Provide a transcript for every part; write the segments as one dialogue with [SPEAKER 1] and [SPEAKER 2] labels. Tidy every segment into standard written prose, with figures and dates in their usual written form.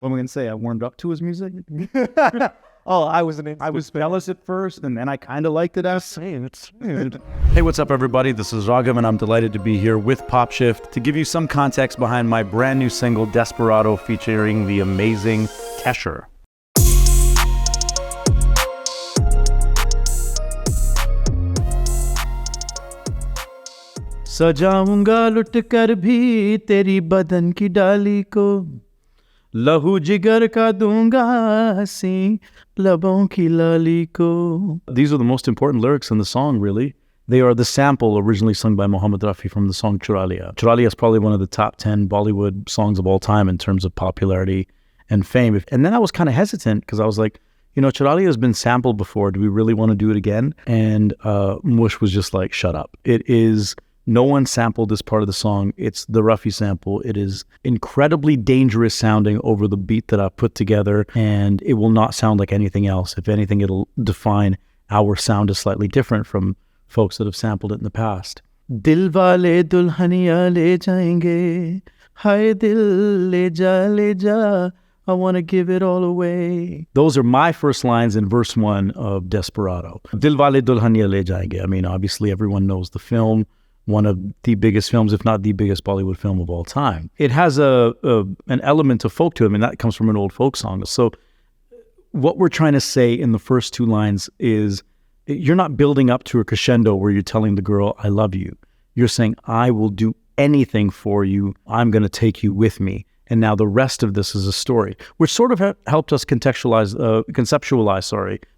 [SPEAKER 1] What am I going to say? I warmed up to his music?
[SPEAKER 2] Oh, I was
[SPEAKER 1] jealous at first, and then I kind of liked it.
[SPEAKER 3] Hey, what's up, everybody? This is Raghav, and I'm delighted to be here with PopShift to give you some context behind my brand new single, Desperado, featuring the amazing Tesher.
[SPEAKER 1] सजाऊंगा लुटकर भी तेरी बदन की डाली को लहू जिगर का दूंगा हसीन लबों की लाली को. These are the most important lyrics in the song, really. They are the sample originally sung by Mohammed Rafi from the song Chura Liya. Chura Liya is probably one of the top 10 Bollywood songs of all time in terms of popularity and fame. And then I was kind of hesitant because I was like, you know, Chura Liya has been sampled before. Do we really want to do it again? And Mush was just like, shut up. It is... No one sampled this part of the song. It's the Rafi sample. It is incredibly dangerous sounding over the beat that I put together, and it will not sound like anything else. If anything, it'll define our sound is slightly different from folks that have sampled it in the past. Dil wale dulhaniya le jayenge, hai dil le ja, I want to give it all away. Those are my first lines in verse 1 of Desperado. Dil wale dulhaniya le jayenge. I mean, obviously everyone knows the film. One of the biggest films, if not the biggest Bollywood film of all time. It has an element of folk to it. I mean, that comes from an old folk song. So what we're trying to say in the first two lines is you're not building up to a crescendo where you're telling the girl, I love you. You're saying, I will do anything for you. I'm going to take you with me. And now the rest of this is a story, which sort of helped us conceptualize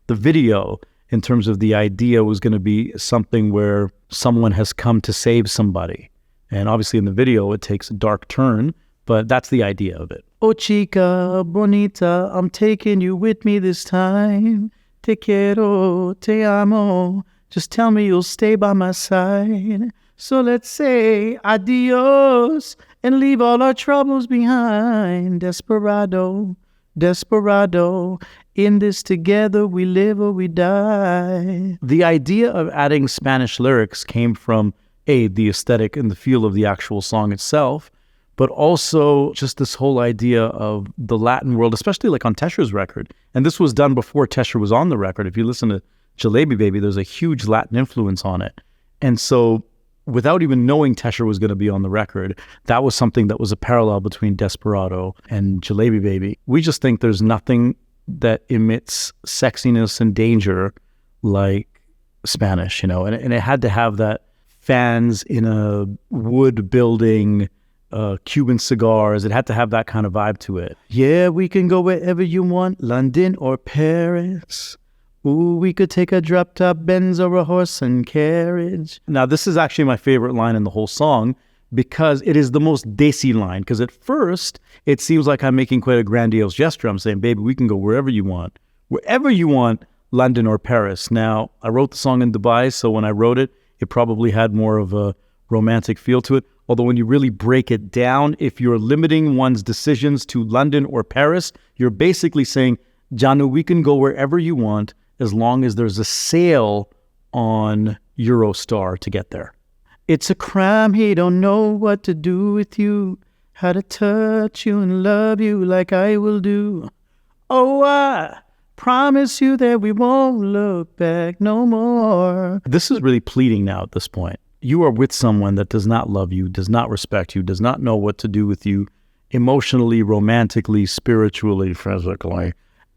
[SPEAKER 1] the video in terms of the idea was going to be something where someone has come to save somebody. And obviously in the video, it takes a dark turn, but that's the idea of it. Oh, chica bonita, I'm taking you with me this time. Te quiero, te amo. Just tell me you'll stay by my side. So let's say adios and leave all our troubles behind. Desperado, desperado. In this together we live or we die. The idea of adding Spanish lyrics came from the aesthetic and the feel of the actual song itself, but also just this whole idea of the Latin world, especially like on Tesher's record. And this was done before Tesher was on the record. If you listen to Jalebi Baby, there's a huge Latin influence on it. And so without even knowing Tesher was going to be on the record, that was something that was a parallel between Desperado and Jalebi Baby. We just think there's nothing that emits sexiness and danger like Spanish, you know, and it had to have that fans in a wood building, Cuban cigars. It had to have that kind of vibe to it. Yeah, we can go wherever you want, London or Paris. Ooh, we could take a drop-top Benz or a horse and carriage. Now, this is actually my favorite line in the whole song because it is the most desi line. Because at first, it seems like I'm making quite a grandiose gesture. I'm saying, baby, we can go wherever you want. Wherever you want, London or Paris. Now, I wrote the song in Dubai, so when I wrote it, it probably had more of a romantic feel to it. Although when you really break it down, if you're limiting one's decisions to London or Paris, you're basically saying, Janu, we can go wherever you want as long as there's a sale on Eurostar to get there. It's a crime he don't know what to do with you, how to touch you and love you like I will do. Oh, I promise you that we won't look back no more. This is really pleading now at this point. You are with someone that does not love you, does not respect you, does not know what to do with you emotionally, romantically, spiritually, physically.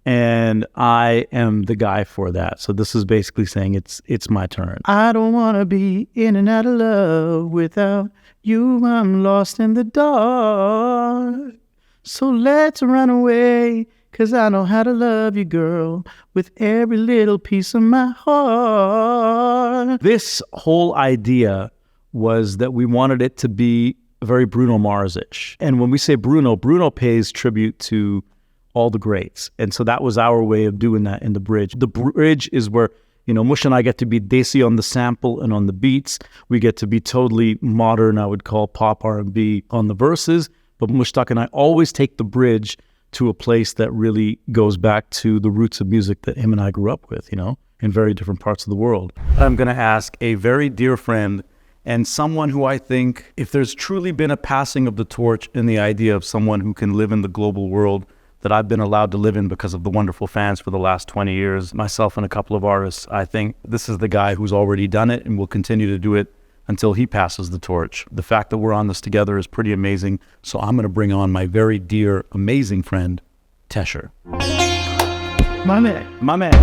[SPEAKER 1] And I am the guy for that. So this is basically saying it's my turn. I don't want to be in and out of love without you. I'm lost in the dark. So let's run away, 'cause I know how to love you, girl, with every little piece of my heart. This whole idea was that we wanted it to be very Bruno Mars-ish. And when we say Bruno pays tribute to all the greats. And so that was our way of doing that in the bridge. The bridge is where, you know, Mush and I get to be desi on the sample and on the beats. We get to be totally modern, I would call pop R&B on the verses. But Mushtaq and I always take the bridge to a place that really goes back to the roots of music that him and I grew up with, you know, in very different parts of the world. I'm going to ask a very dear friend and someone who I think, if there's truly been a passing of the torch in the idea of someone who can live in the global world,
[SPEAKER 3] that I've been allowed to live in because of the wonderful fans for the last 20 years, myself and a couple of artists, I think this is the guy who's already done it and will continue to do it until he passes the torch. The fact that we're on this together is pretty amazing. So I'm going to bring on my very dear, amazing friend, Tesher.
[SPEAKER 2] My man.
[SPEAKER 3] My man.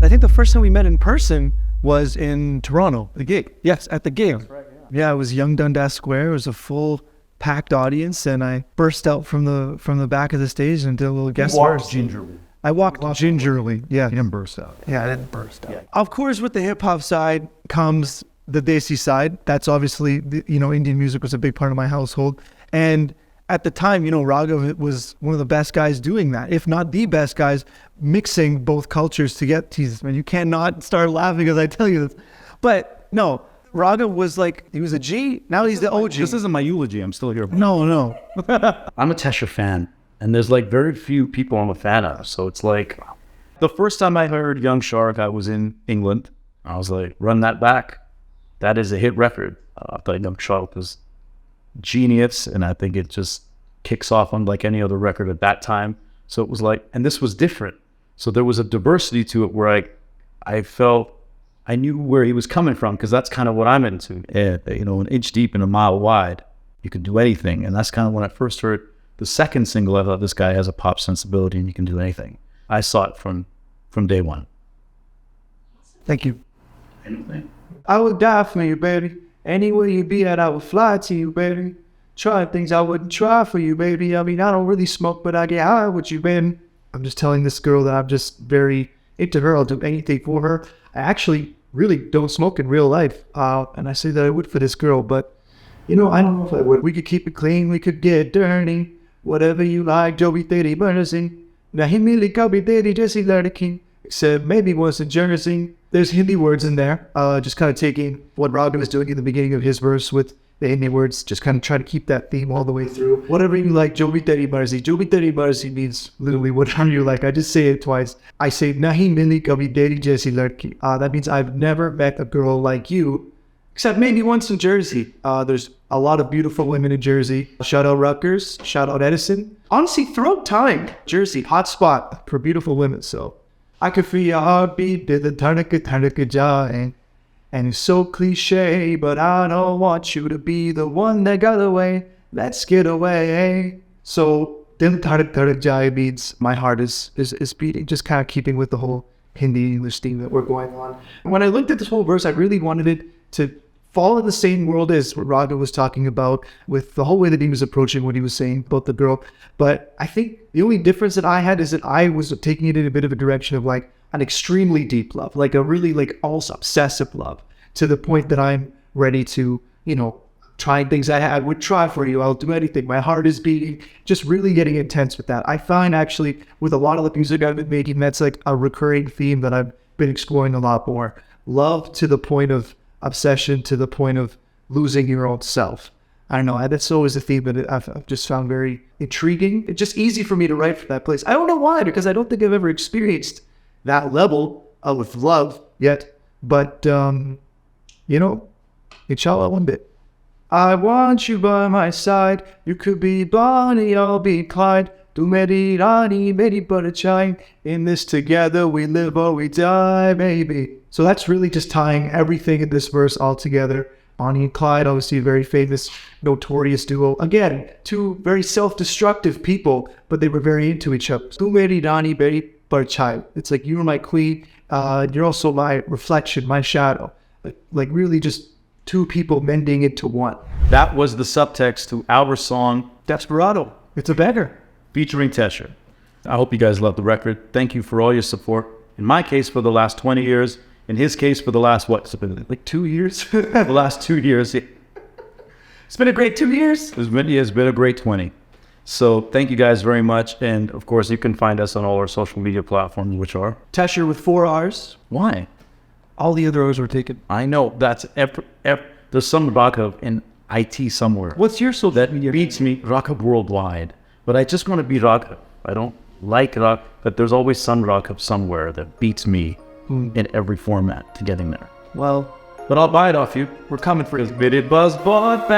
[SPEAKER 2] I think the first time we met in person was in Toronto, the gig. Yes, at the gig. That's right, yeah, it was Young Dundas Square. It was a full packed audience, and I burst out from the back of the stage and did a little guest verse.
[SPEAKER 3] Gingerly.
[SPEAKER 2] I walked gingerly. Yeah.
[SPEAKER 1] You didn't burst out.
[SPEAKER 2] Yeah, I didn't burst out.
[SPEAKER 3] Yeah.
[SPEAKER 2] Of course, with the hip hop side comes the Desi side. That's obviously, Indian music was a big part of my household. And at the time, Raghav was one of the best guys doing that, if not the best guys, mixing both cultures to get Jesus, man. You cannot start laughing as I tell you this. But no, Raghav was he was a G. Now he's the OG.
[SPEAKER 3] This isn't my eulogy. I'm still here.
[SPEAKER 2] No.
[SPEAKER 3] I'm a Tesher fan, and there's very few people I'm a fan of. So it's the first time I heard Young Shahrukh, I was in England. I was like, run that back. That is a hit record. I thought Young Shahrukh was genius, and I think it just kicks off unlike any other record at that time. So it was and this was different. So there was a diversity to it where I felt I knew where he was coming from, because that's kind of what I'm into. Yeah, an inch deep and a mile wide, you can do anything. And that's kind of when I first heard the second single. I thought, this guy has a pop sensibility and he can do anything. I saw it from day one.
[SPEAKER 2] Thank you.
[SPEAKER 3] Anything?
[SPEAKER 2] I would die for you, baby. Anywhere you be at, I would fly to you, baby. Trying things I wouldn't try for you, baby. I mean, I don't really smoke, but I get high with you, baby. I'm just telling this girl that I'm just very into her. I'll do anything for her. I actually really don't smoke in real life. And I say that I would for this girl, but, I don't know if I would. We could keep it clean. We could get dirty. Whatever you like, jo bhi teri marzi. Nahi mili kabhi teri jaisi ladki. Except maybe once in Jersey. There's Hindi words in there. Just kind of taking what Raghu was doing in the beginning of his verse with the Hindi words, just kind of trying to keep that theme all the way through. Whatever you like, jo bhi teri marzi. Jo bhi teri marzi means literally whatever you like. I just say it twice. I say, nahi mili kabhi teri jaisi ladki. That means I've never met a girl like you, except maybe once in Jersey. There's a lot of beautiful women in Jersey. Shout out Rutgers. Shout out Edison. Honestly, throughout time, Jersey, hot spot for beautiful women. So I could feel your heartbeat, did the dhanak jaye. And it's so cliche, but I don't want you to be the one that got away. Let's get away. So dil dhanak jaye means my heart is beating, just kind of keeping with the whole Hindi English theme that we're going on. When I looked at this whole verse, I really wanted it to fall in the same world as what Raghu was talking about, with the whole way that he was approaching what he was saying about the girl. But I think the only difference that I had is that I was taking it in a bit of a direction of an extremely deep love, a really almost obsessive love, to the point that I'm ready to, trying things I would try for you. I'll do anything. My heart is beating, just really getting intense with that. I find actually with a lot of the music I've been making, that's a recurring theme that I've been exploring a lot more. Love to the point of obsession, to the point of losing your own self. I don't know. That's always a theme that I've just found very intriguing. It's just easy for me to write from that place. I don't know why, because I don't think I've ever experienced that level of love yet. But, inshallah, one bit. I want you by my side. You could be Bonnie, I'll be Clyde. Tu meri rani, meri parchai. In this together we live or we die, baby. So that's really just tying everything in this verse all together. Bonnie and Clyde, obviously a very famous, notorious duo. Again, two very self-destructive people, but they were very into each other. Tu meri rani, meri parchai. It's you were my queen. You're also my reflection, my shadow. Really just two people mending into one.
[SPEAKER 3] That was the subtext to our song,
[SPEAKER 2] Desperado. It's a banger.
[SPEAKER 3] Featuring Tesher. I hope you guys love the record. Thank you for all your support. In my case, for the last 20 years. In his case, for the last, it's been 2 years? The last 2 years.
[SPEAKER 2] It's been a great 2 years.
[SPEAKER 3] It's been a great 20. So thank you guys very much. And of course, you can find us on all our social media platforms, which are
[SPEAKER 2] Tesher with 4 R's.
[SPEAKER 3] Why?
[SPEAKER 2] All the other O's were taken.
[SPEAKER 3] I know. That's there's some Raghav in IT somewhere.
[SPEAKER 2] What's your social
[SPEAKER 3] that
[SPEAKER 2] media?
[SPEAKER 3] Beats me, Raghav worldwide. But I just want to be Raghav. I don't like Raghav, but there's always some Raghav somewhere that beats me in every format to getting there.
[SPEAKER 2] Well,
[SPEAKER 3] but I'll buy it off you.
[SPEAKER 2] We're coming for you.
[SPEAKER 3] Buzz bought